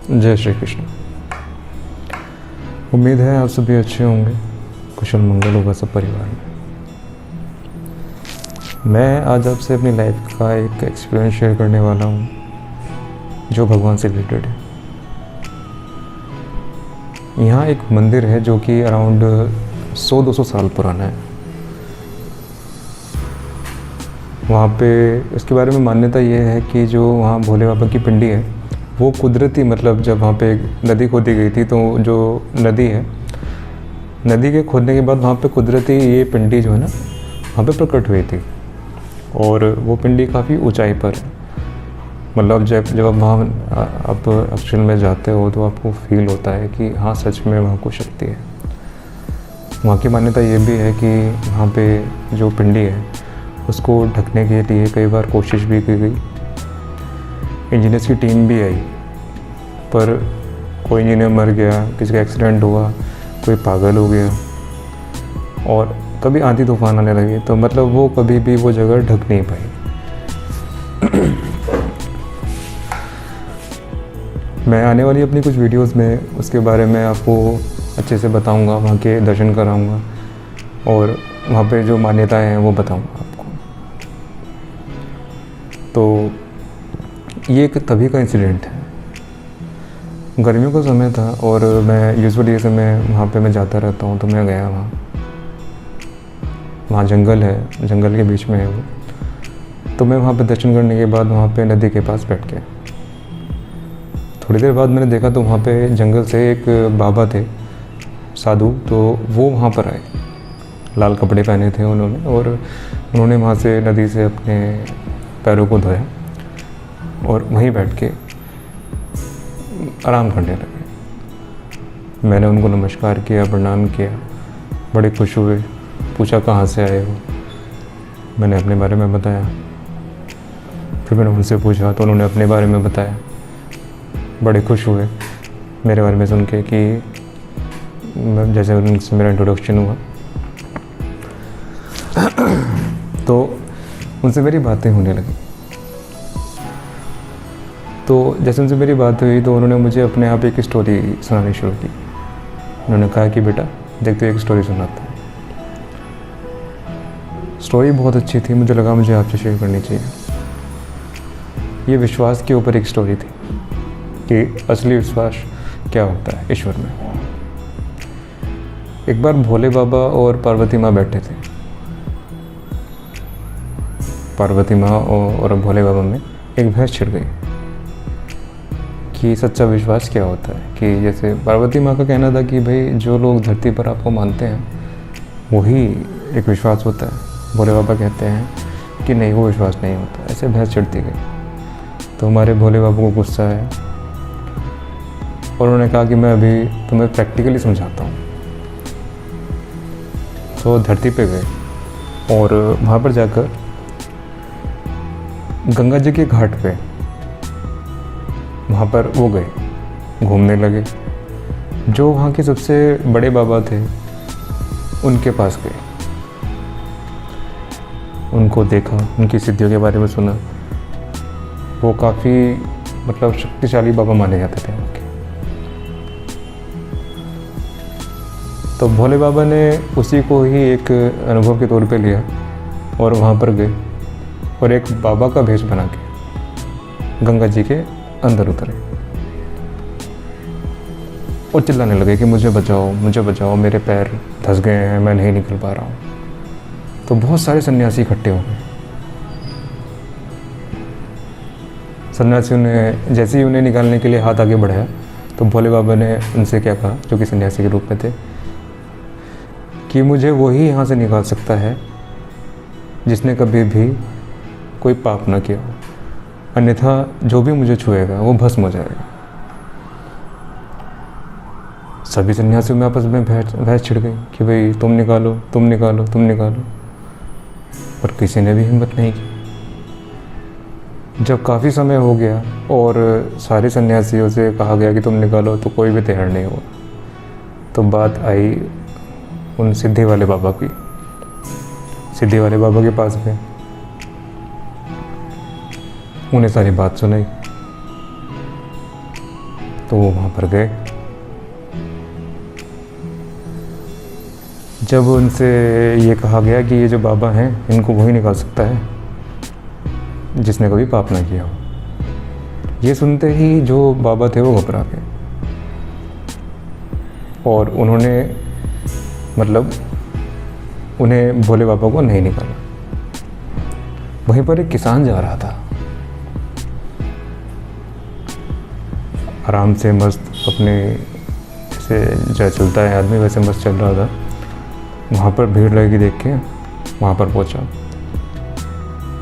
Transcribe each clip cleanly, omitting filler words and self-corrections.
जय श्री कृष्ण। उम्मीद है आप सभी अच्छे होंगे, कुशल मंगल होगा सब परिवार में। मैं आज आपसे अपनी लाइफ का एक एक्सपीरियंस शेयर करने वाला हूँ जो भगवान से रिलेटेड है। यहाँ एक मंदिर है जो कि अराउंड 100-200 साल पुराना है। वहाँ पे इसके बारे में मान्यता ये है कि जो वहाँ भोले बाबा की पिंडी है वो कुदरती, मतलब जब वहाँ पे नदी खोदी गई थी तो जो नदी है, नदी के खोदने के बाद वहाँ पे कुदरती ये पिंडी जो है ना वहाँ पे प्रकट हुई थी। और वो पिंडी काफ़ी ऊंचाई पर है। मतलब जब आप वहाँ आप एक्चुअल में जाते हो तो आपको फील होता है कि हाँ सच में वहाँ को शक्ति है। वहाँ की मान्यता ये भी है कि वहाँ पे जो पिंडी है उसको ढकने के लिए कई बार कोशिश भी की गई। इंजीनियर्स की टीम भी आई, पर कोई इंजीनियर मर गया, किसी का एक्सीडेंट हुआ, कोई पागल हो गया, और कभी आंधी तूफान आने लगे तो मतलब वो कभी भी वो जगह ढक नहीं पाई। मैं आने वाली अपनी कुछ वीडियोस में उसके बारे में आपको अच्छे से बताऊंगा, वहाँ के दर्शन कराऊंगा और वहाँ पे जो मान्यताएं हैं वो बताऊंगा आपको। तो ये एक तभी का इंसिडेंट है। गर्मियों का समय था और मैं यूजुअली ये समय वहाँ पे मैं जाता रहता हूँ, तो मैं गया वहाँ जंगल है, जंगल के बीच में है वो। तो मैं वहाँ पे दर्शन करने के बाद वहाँ पे नदी के पास बैठ गया। थोड़ी देर बाद मैंने देखा तो वहाँ पे जंगल से एक बाबा थे, साधु, तो वो वहाँ पर आए। लाल कपड़े पहने थे उन्होंने, और उन्होंने वहाँ से नदी से अपने पैरों को धोया और वहीं बैठ के आराम करने लगे। मैंने उनको नमस्कार किया, प्रणाम किया, बड़े खुश हुए। पूछा कहाँ से आए हो, मैंने अपने बारे में बताया। फिर मैंने उनसे पूछा तो उन्होंने अपने बारे में बताया। बड़े खुश हुए मेरे बारे में सुन के कि जैसे उनसे मेरा इंट्रोडक्शन हुआ तो उनसे मेरी बातें होने लगी। तो जैसे उनसे मेरी बात हुई तो उन्होंने मुझे अपने आप एक स्टोरी सुनानी शुरू की। उन्होंने कहा कि बेटा देख तो एक स्टोरी सुनाता हूँ। स्टोरी बहुत अच्छी थी, मुझे लगा मुझे आपसे शेयर करनी चाहिए। ये विश्वास के ऊपर एक स्टोरी थी कि असली विश्वास क्या होता है ईश्वर में। एक बार भोले बाबा और पार्वती माँ बैठे थे। पार्वती माँ और भोले बाबा में एक बहस छिड़ गई कि सच्चा विश्वास क्या होता है। कि जैसे पार्वती माँ का कहना था कि भाई जो लोग धरती पर आपको मानते हैं वही एक विश्वास होता है। भोले बाबा कहते हैं कि नहीं, वो विश्वास नहीं होता। ऐसे बहस छिड़ती गई। तो हमारे भोले बाबा को गुस्सा है और उन्होंने कहा कि मैं अभी तुम्हें प्रैक्टिकली समझाता हूँ। तो धरती पे गए और वहाँ पर जाकर गंगा जी के घाट पे वहाँ पर वो गए, घूमने लगे। जो वहाँ के सबसे बड़े बाबा थे उनके पास गए, उनको देखा, उनकी सिद्धियों के बारे में सुना। वो काफ़ी मतलब शक्तिशाली बाबा माने जाते थे उनके। तो भोले बाबा ने उसी को ही एक अनुभव के तौर पे लिया और वहाँ पर गए और एक बाबा का भेष बना के गंगा जी के अंदर उतरे और चिल्लाने लगे कि मुझे बचाओ, मुझे बचाओ, मेरे पैर धंस गए हैं, मैं नहीं निकल पा रहा हूँ। तो बहुत सारे सन्यासी इकट्ठे हो गए। सन्यासियों ने जैसे ही उन्हें निकालने के लिए हाथ आगे बढ़ाया तो भोले बाबा ने उनसे क्या कहा, जो कि सन्यासी के रूप में थे, कि मुझे वही यहाँ से निकाल सकता है जिसने कभी भी कोई पाप ना किया हो, अन्यथा जो भी मुझे छुएगा वो भस्म हो जाएगा। सभी सन्यासियों में आपस में बहस छिड़ गई कि भाई तुम निकालो, तुम निकालो, तुम निकालो, पर किसी ने भी हिम्मत नहीं की। जब काफ़ी समय हो गया और सारे सन्यासियों से कहा गया कि तुम निकालो तो कोई भी तैयार नहीं हुआ। तो बात आई उन सिद्धि वाले बाबा की। सिद्धि वाले बाबा के पास गए, उन्हें सारी बात सुनाई। तो वो वहाँ पर गए। जब उनसे ये कहा गया कि ये जो बाबा हैं इनको वही निकाल सकता है जिसने कभी पाप ना किया हो। ये सुनते ही जो बाबा थे वो घबरा गए और उन्होंने मतलब उन्हें भोले बाबा को नहीं निकाला। वहीं पर एक किसान जा रहा था, आराम से मस्त अपने जैसे जैसे चलता है आदमी वैसे मस्त चल रहा था। वहाँ पर भीड़ लगी देख के वहाँ पर पहुँचा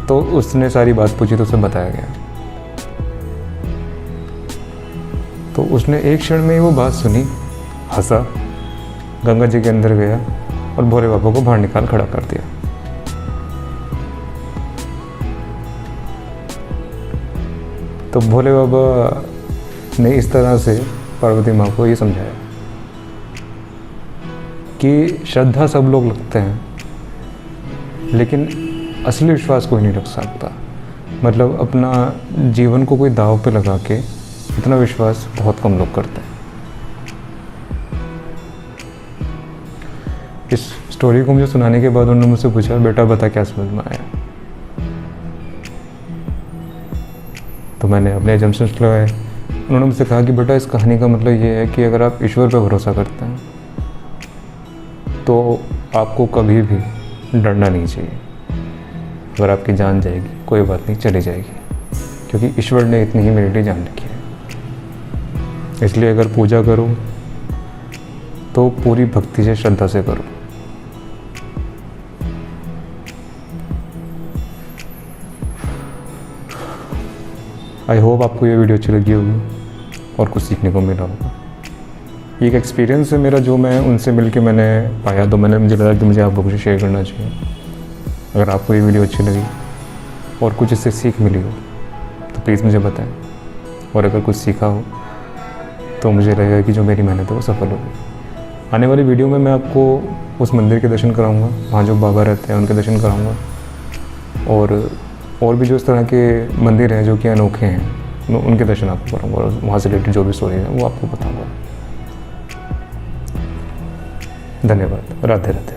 तो उसने सारी बात पूछी तो उसे बताया गया। तो उसने एक क्षण में ही वो बात सुनी, हंसा, गंगा जी के अंदर गया और भोले बाबा को बाहर निकाल खड़ा कर दिया। तो भोले बाबा ने इस तरह से पार्वती माँ को ये समझाया कि श्रद्धा सब लोग रखते हैं लेकिन असली विश्वास कोई नहीं रख सकता। मतलब अपना जीवन को कोई दांव पे लगा के इतना विश्वास बहुत कम लोग करते हैं। इस स्टोरी को मुझे सुनाने के बाद उन्होंने मुझसे पूछा, बेटा बता क्या समझ में आया। तो मैंने अपने एजम्पशंस लगाए। उन्होंने मुझसे कहा कि बेटा इस कहानी का मतलब ये है कि अगर आप ईश्वर पर भरोसा करते हैं तो आपको कभी भी डरना नहीं चाहिए। अगर आपकी जान जाएगी कोई बात नहीं, चली जाएगी, क्योंकि ईश्वर ने इतनी ही मेरे लिए जान रखी है। इसलिए अगर पूजा करो तो पूरी भक्ति से श्रद्धा से करो। आई होप आपको ये वीडियो अच्छी लगी होगी और कुछ सीखने को मिला होगा। एक एक्सपीरियंस है मेरा जो मैं उनसे मिलके मैंने पाया, तो मुझे लगा कि मुझे आप लोगों से शेयर करना चाहिए। अगर आपको ये वीडियो अच्छी लगी और कुछ इससे सीख मिली हो तो प्लीज़ मुझे बताएं, और अगर कुछ सीखा हो तो मुझे लगेगा कि जो मेरी मेहनत है वो सफल होगी। आने वाली वीडियो में मैं आपको उस मंदिर के दर्शन कराऊंगा, वहाँ जो बाबा रहते हैं उनके दर्शन कराऊंगा, और भी जो इस तरह के मंदिर हैं जो कि अनोखे हैं मैं उनके दर्शन आपको कराऊंगा, और वहाँ से रिलेटेड जो भी स्टोरी है वो आपको बताऊंगा। धन्यवाद। राधे राधे।